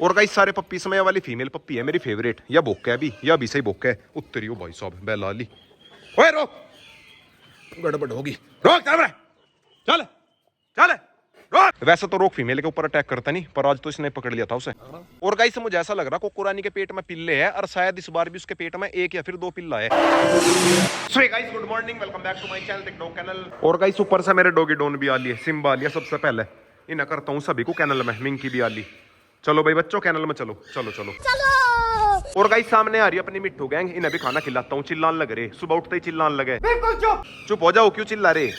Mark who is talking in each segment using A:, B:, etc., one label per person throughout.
A: और गाइस सारे पप्पी समय वाली फीमेल पप्पी है मेरी फेवरेट। या बोक है अभी, या अभी सही बोक है। उत्तरी हो भाई साहब बेला ली। ओए रोक, गड़बड़ होगी। रोक चल चल चल रोक। वैसे तो रोक फीमेल के ऊपर अटैक करता नहीं, पर आज तो इसने पकड़ लिया था उसे। और गाइस मुझे ऐसा लग रहा कोको रानी के पेट में पिल्ले है, और शायद इस बार भी उसके पेट में एक या फिर 2 पिल्ला है। So guys good morning, welcome back to my channel tech dog kennel. और गाइस ऊपर से मेरे डॉगी डॉन भी आ लिए, सिम्बा आ लिया सबसे पहले। इन्हें करता हूँ सभी को कैनल में, मिंकी भी आ ली। चलो भाई बच्चों कैनल में चलो चलो चलो चलो। और गाइस सामने आ रही है अपनी मिट्टू गैंग, इन्हें भी खाना खिलाता हूँ। चिल्लान लग रहे, सुबह उठते ही चिल्लान लगे। बिल्कुल चुप चुप हो जाओ, क्यों चिल्ला रहे?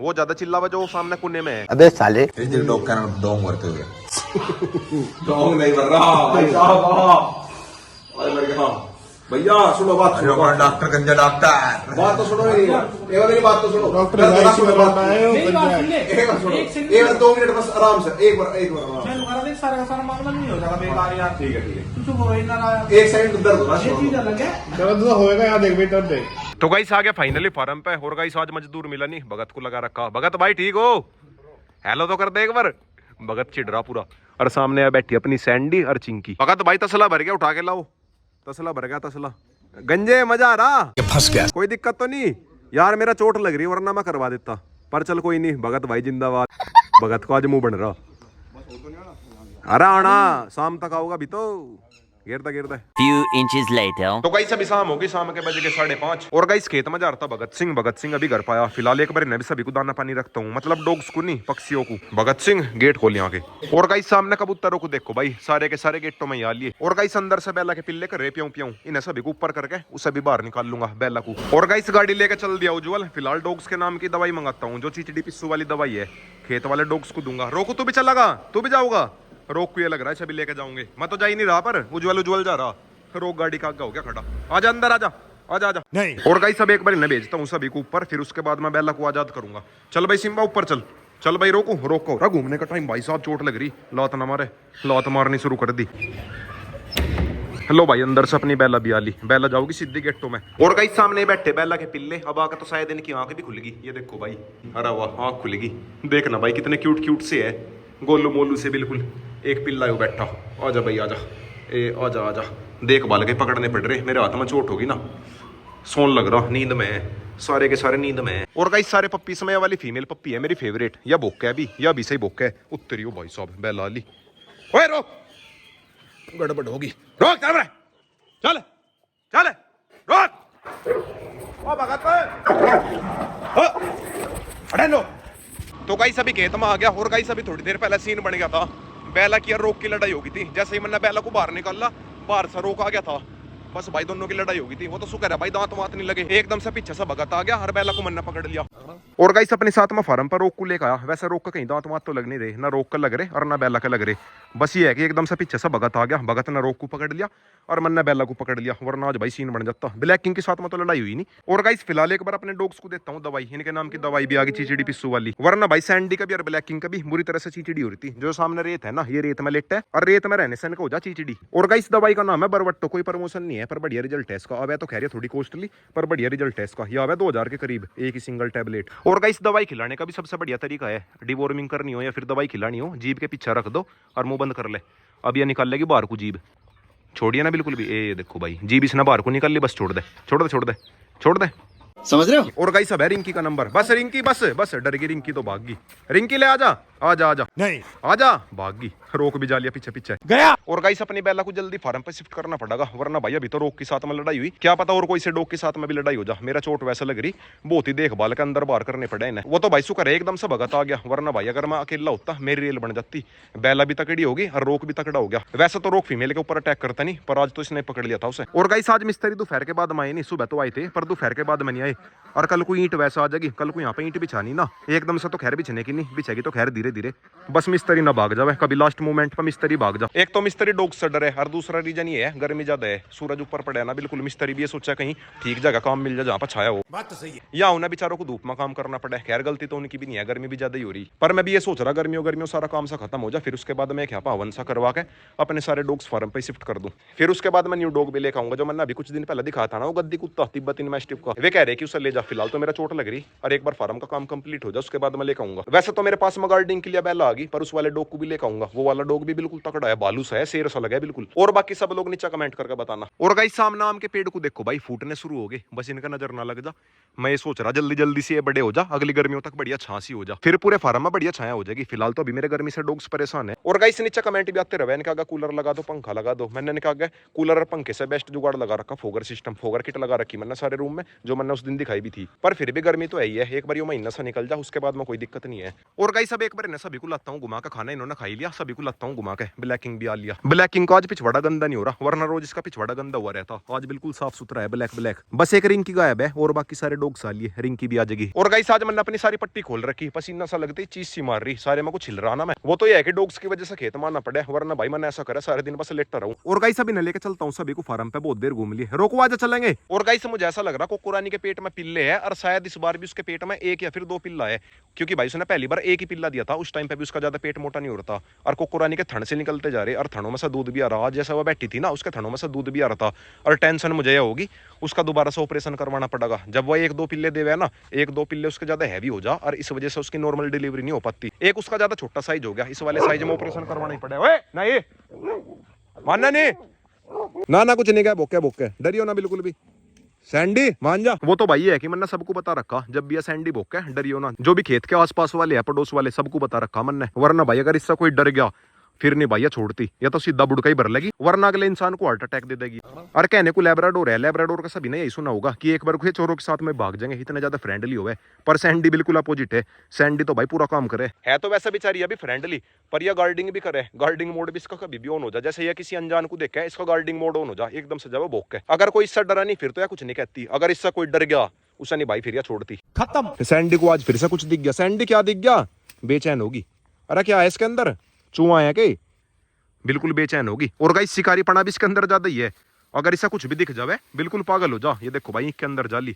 A: वो ज्यादा चिल्लावा जो सामने कोने में है।
B: अबे साले
C: डॉग का नाम डोंग करते हुए डोंग नहीं कर रहा भाई साहब। भैया सुनो बात, सुनो डॉक्टर गंजा डॉक्टर, बात तो सुनो। मेरी बात तो सुनो डॉक्टर, एक बार 2 मिनट बस आराम से, एक बार सारा सारा मामला नहीं हो जाएगा बेकार यार। ठीक है एक सेकंड दर्द
B: होएगा यार, देख बेटा देख।
A: तो गाइस आ गया फाइनली फार्म पे। और गाइस आज मजदूर मिला नहीं, भगत को लगा रखा। भगत भाई ठीक हो? हेलो तो कर दे एक बार। भगत चिढ़ रहा पूरा। और सामने बैठी अपनी सैंडी और चिंकी। भगत भाई तसला भर गया, उठा के लाओ। तसला भर गया तसला। गंजे मजा आ रहा?
B: फंस गया।
A: कोई दिक्कत तो नहीं यार? मेरा चोट लग रही है वरना मैं करवा देता, पर चल कोई नहीं। भगत भाई जिंदाबाद। भगत को आज मुंह बन रहा। अरे आना शाम तक आओगा भी तो। गिरता गिरता
D: Few inches later.
A: तो गाइस अभी शाम होगी, शाम के बजे के 5:30। और गाइस खेत में जा रहा था भगत सिंह अभी घर पाया। फिलहाल एक बार मैं भी सभी को दाना पानी रखता हूँ, मतलब डॉग्स को नहीं पक्षियों को। भगत सिंह गेट खोल यहाँ के। और गाइस सामने कबूतरों को देखो भाई, सारे के सारे गेटों में आ लिए। और गाइस अंदर से बेला के पिल्ले कर रहे प्याऊ प्याऊ, इन्हें सभी को ऊपर करके उसे भी बाहर निकाल लूंगा बेला को। और गाइस गाड़ी लेके चल दिया उज्जवल। फिलहाल डॉग्स के नाम की दवाई मंगाता हूँ, जो चिचड़ी पिस्सू वाली दवाई है। खेत वाले डॉग्स को दूंगा। रोको तू भी चलागा? तू भी जाऊंगा? रोक को ये लग रहा है सभी लेके जाऊंगे। मैं तो जा ही नहीं रहा, पर उज्जवल जा रहा। रोक गाड़ी का आगे हो गया खड़ा। आजा अंदर आजा आजा आजा। नहीं। और गाइस सब एक बार इन्हें भेजता हूँ सभी को ऊपर, फिर उसके बाद मैं बेला को आजाद करूंगा। चल भाई सिम्बा ऊपर चल। चल भाई रोको रहा घूमने का टाइम। भाई साहब चोट लग रही, लात ना मारे। लात मारनी शुरू कर दी। हेलो भाई अंदर से अपनी बेला भी आ ली। बेला जाओगी सीधी गेटों में। और गाइस सामने बैठे बेला के पिल्ले। अब आकर तो शायद इनकी आंखें भी खुलेगी। ये देखो भाई, अरे वाह आंख खुलेगी। देखना भाई कितने क्यूट से है, गोलू मोलू से बिल्कुल। एक पिल्ला है वो बैठा। आजा भाई आजा, ए आजा आजा। देखभाल के पकड़ने पड़ रहे, मेरे हाथ में चोट होगी ना। सोन लग रहा, नींद में है। सारे के सारे नींद में है। और गाइस सारे पप्पी समय वाली फीमेल पप्पी है मेरी फेवरेट। या बोक है अभी, या अभी सही बोक है। उत्तरी हो भाई साहब बेला ली। ओए रोक, गड़बड़ होगी। रोक चल चल चल रोक। ओ भगत अरे लो। तो गाइस अभी खेत में आ गया। और गाइस अभी थोड़ी देर पहले सीन बन गया था। बेला की और रोक की लड़ाई होगी थी। जैसे ही मैंने बेला को बाहर निकाला, बाहर से रोक आ गया था। बस भाई दोनों की लड़ाई होगी थी। वो तो शुक्र है भाई दांत वात नहीं लगे। एकदम से पीछे से भगत आ गया, हर बेला को मैंने पकड़ लिया। और गाइस अपने साथ में फार्म पर रोक को लेकर आया। वैसे रोक का कहीं दांत वात तो लग नहीं रहे, ना रोक का लग रहे और ना बेला का लग रहे। बस ये है कि एकदम से पीछे से भगत आ गया। भगत ने रोक को पकड़ लिया और मैंने बेला को पकड़ लिया, वरना आज भाई सीन बन जाता। ब्लैक किंग के साथ में तो लड़ाई हुई नहीं। और गाइस फिलहाल एक बार अपने डॉग्स को देता हूँ दवाई। इनके नाम की दवाई भी आ गई, चिचड़ी पिस्सू वाली। वरना भाई सैंडी का भी और ब्लैक किंग का भी बुरी तरह से चिचड़ी हो रही थी। जो सामने रेत है ना, ये रेत में लेट है और रेत में रहने से इनको हो जा चिचड़ी। और गाइस दवाई का नाम है बरवट्टो। कोई प्रमोशन नहीं है, पर बढ़िया रिजल्ट है इसका। अब तो खैर थोड़ी कॉस्टली, पर बढ़िया रिजल्ट है इसका। ये आवे 2000 के करीब एक ही सिंगल टैबलेट। और गाइस दवाई खिलाने का भी सबसे बढ़िया तरीका है, डिवॉर्मिंग करनी हो या फिर दवाई खिलानी हो, जीभ के पीछे रख दो और मुंह बंद कर ले। अब ये निकाल लेगी बाहर को जीभ। छोड़िए ना बिल्कुल भी। ए देखो भाई जीभ इसने बाहर को निकाल ली। बस छोड़ दे छोड़ दे छोड़ दे छोड़ दे।
B: समझ रहे हो?
A: और गाइस अब है रिंकी का नंबर। बस रिंकी बस बस डर गई रिंकी तो भाग गई। रिंकी ले आजा आजा आजा। नहीं आजा, भाग गई। रोक भी जा लिया पीछे पीछे गया। और गाइस अपनी बेला को जल्दी फार्म पे शिफ्ट करना पड़ेगा, वरना भाई अभी तो रोक के साथ में लड़ाई हुई, क्या पता और कोई से डॉग के साथ में भी लड़ाई हो जा। मेरा चोट वैसे लग रही, बहुत ही देखभाल के अंदर बाहर करने पड़े इन्हें। वो तो भाई शुक्र है एकदम से भगत आ गया, वरना भाई अगर मैं अकेला होता मेरी रेल बन जाती। बेला भी तकड़ी होगी और रोक भी तकड़ा हो गया। वैसे तो रोक फीमेल के ऊपर अटैक करता नहीं, पर आज तो इसने पकड़ लिया था उसे। और गाइस आज मिस्त्री दोपहर के बाद में आए नहीं, सुबह तो आए थे पर दोपहर के बाद में नहीं आए। और कल को ईंट वैसा आ जाएगी, कल को यहाँ पे ईंट बिछानी ना, एकदम से तो खैर बिछने की नहीं, बिछेगी तो खैर धीरे धीरे। बस मिस्त्री ना भाग जावे कभी लास्ट मोमेंट पर मिस्त्री भाग जा। एक तो मिस्त्री डॉग से डर है और दूसरा रीजन ये है गर्मी ज्यादा है, सूरज ऊपर पड़े ना बिल्कुल। मिस्त्री भी ये सोचा कहीं ठीक जगह काम मिल जाए जहाँ पर छाया हो। बात तो सही है। या उन्हें बेचारों को धूप में काम करना पड़ा है। खैर गलती तो उनकी भी नहीं है, गर्मी भी ज्यादा ही हो रही। पर मैं भी ये सोच रहा गर्मियों सारा काम सा खत्म हो जाए, फिर उसके बाद मैं क्या पावन सा करवा के अपने सारे डॉग्स फार्म पे शिफ्ट कर दूं। फिर उसके बाद मैं न्यू डॉग भी लेकर आऊंगा, जो मैंने अभी कुछ दिन पहले दिखाया था ना, वो गद्दी कुत्ता तिब्बती मैस्टिफ का। वे कह रहे कि उसे ले जा, फिलहाल तो मेरा चोट लग रही, और एक बार फार्म का काम कंप्लीट हो जाए उसके बाद मैं लेकर आऊंगा। वैसे तो मेरे पास में गार्डिंग के लिए बेला आ गई, पर उस वाले डॉग को भी लेकर आऊंगा। वो वाला डॉग भी बिल्कुल तगड़ा है, बालू सा है, शेर सा लगा है बिल्कुल। और बाकी सब लोग नीचे कमेंट करके बताना। और गाइस सामने आम के पेड़ को देखो भाई, फूटने शुरू हो गए, बस इनका नजर ना लग जा। मैं ये सोच रहा जल्दी जल्दी से ये बड़े हो जा, अगली गर्मियों तक बढ़िया छांसी हो जा, फिर पूरे फार्म में बढ़िया छाया हो जाएगी। फिलहाल तो अभी मेरे गर्मी से डॉग्स परेशान है। और गाइस नीचे कमेंट भी आते रहे, इनका कहा कूलर लगा दो, पंखा लगा दो। मैंने कहा कूलर और पंखे से बेस्ट जुगाड़ लगा रखा फोगर सिस्टम, फोगर किट लगा रखी मैंने सारे रूम में, जो मैंने उस दिन दिखाई भी थी। पर फिर भी गर्मी तो है ही है, एक बार ये महीना सा निकल जा, उसके बाद में कोई दिक्कत नहीं है। और गाइस अब एक बार सभी को लाता हूँ घुमा का, खाना इन्होंने खा लिया, सभी को लाता हूँ घुमा के। ब्लैकिंग भी आ लिया, ब्लैकिंग का आज पिछवाड़ा गंदा नहीं हो रहा, वरना रोज इसका पिछवाड़ा गंदा हुआ रहता। आज बिल्कुल साफ सुथरा है, ब्लैक ब्लैक। बस एक रिंकी गायब है और बाकी सारे डॉग्स आ लिए, रिंकी भी आ जाएगी। और गाइस आज मैंने अपनी सारी पट्टी खोल रखी, पसीना सा लगती, चीज सी मार रही, सारे में कुछ हिल रहा ना मैं। वो तो ये है कि डॉग्स की वजह से खेत मारना पड़े, वरना भाई मैंने ऐसा करा सारे दिन बस लेटता रहूं। और गाइस अभी न लेके चलता हूँ सभी को फार्म पे, बहुत देर घूम लिए, रोको आजा चलेंगे। और गाइस मुझे ऐसा लग रहा कोकुरानी के पेट में पिल्ले है, और शायद इस बार भी उसके पेट में एक या फिर 2 पिल्ला है, क्योंकि भाई उसने पहली बार एक ही पिल्ला दिया था, उस टाइम पे भी उसका ज्यादा पेट मोटा नहीं हो रहा था। और कोकुरानी के थन से निकलते जा रहे, और थनों में से दूध भी आ रहा, जैसा वो बैठी थी ना उसके थनों में से दूध भी आ रहा था। और टेंशन मुझे यह होगी उसका दोबारा से ऑपरेशन करवाना पड़ेगा, जब वो 1-2 पिल्ले देवे ना, 1-2 पिल्ले उसके ज्यादा हैवी हो जा, और इस वजह से उसकी नॉर्मल डिलीवरी नहीं हो पाती। एक उसका ज्यादा छोटा साइज हो गया, इस वाले साइज में ऑपरेशन करवाना ही पड़ेगा। ओए नहीं मानना नहीं, ना कुछ नहीं, क्या बोके बोके, डरियो ना बिल्कुल भी। सैंडी मान जा, वो तो भाई है कि मैंने सबको बता रखा, जब भी ये सैंडी भोके डरियो ना, जो भी खेत के आसपास वाले है पड़ोस वाले सबको बता रखा मैंने, वरना भाई अगर इससे कोई डर गया फिर नहीं भैया छोड़ती, या तो सीधा बुड़का ही भर लेगी, वरना अगले इंसान को हार्ट अटैक दे देगी। और कहने को लैब्राडोर है, लैब्राडोर का सभी ने यही सुना होगा कि एक बार को चोरों के साथ में भाग जाएंगे, इतने ज्यादा फ्रेंडली हो गए। पर सैंडी बिल्कुल अपोजिट है, सैंडी तो भाई पूरा काम करे, है तो वैसा बेचारी अभी फ्रेंडली, पर यह गार्डिंग भी करे, गार्डिंग मोड भी इसका कभी भी ऑन हो जाए, जैसे ये किसी अनजान को देखा है इसका गार्डिंग मोड ऑन हो जाए एकदम से, जब भोग के। अगर कोई इससे डरा नहीं फिर तो यह कुछ नहीं कहती, अगर इससे कोई डर गया उसे नहीं भाई फिर यह छोड़ती, खत्म। सैंडी को आज फिर से कुछ दिख गया, सैंडी क्या दिख गया, बेचैन होगी। अरे क्या है इसके अंदर, चूहा है के, बिल्कुल बेचैन होगी। और गाइस शिकारी पना भी इसके अंदर ज्यादा ही है, अगर इसे कुछ भी दिख जावे बिल्कुल पागल हो जा। ये देखो भाई इसके अंदर जाली,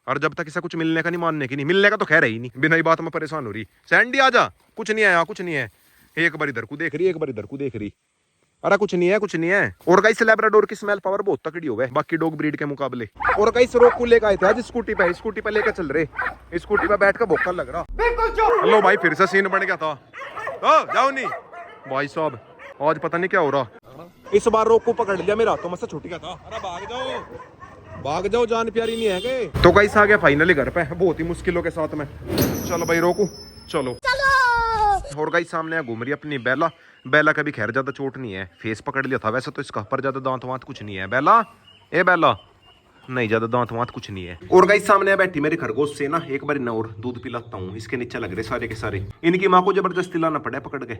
A: और जब तक इसे कुछ मिलने का नहीं, मानने की नहीं, मिलने का तो खैर है ही नहीं, बिना ही बात में परेशान हो रही। सैंडी आजा, कुछ नहीं है यहाँ, कुछ नहीं है। एक बार इधर को देख रही, एक बार इधर को देख रही, अरे कुछ नहीं है, कुछ नहीं है। और गाइस लैब्राडोर की स्मेल पावर बहुत तकड़ी हो गई बाकी डॉग ब्रीड के मुकाबले। और गाइस रोक को लेकर आए थे आज स्कूटी पे लेकर चल रहे, स्कूटी पे बैठ कर भोक्का लग रहा। हेलो भाई फिर से सीन बन गया था, जाओ नहीं भाई साहब, आज पता नहीं क्या हो रहा। इस बार रोक को पकड़ लिया, मेरा तो मुझसे छूट गया था। अरे भाग जाओ, जान प्यारी नहीं है के। तो गाइस आ गया फाइनली घर पे, बहुत ही मुश्किलों के साथ में। चलो भाई रोकू, चलो। और गाइस सामने घूम रही अपनी बेला, बेला का भी खैर ज्यादा चोट नहीं है, फेस पकड़ लिया था वैसे तो इसका, पर ज्यादा दांत वांत कुछ नहीं है। बेला ए बेला, नहीं ज्यादा दांत वांत कुछ नहीं है। और गाइस सामने बैठी मेरी खरगोश से ना एक बार और दूध पिलाता हूँ, इसके नीचे लग रहे सारे के सारे, इनकी माँ को जबरदस्ती लाना पड़ा पकड़ के।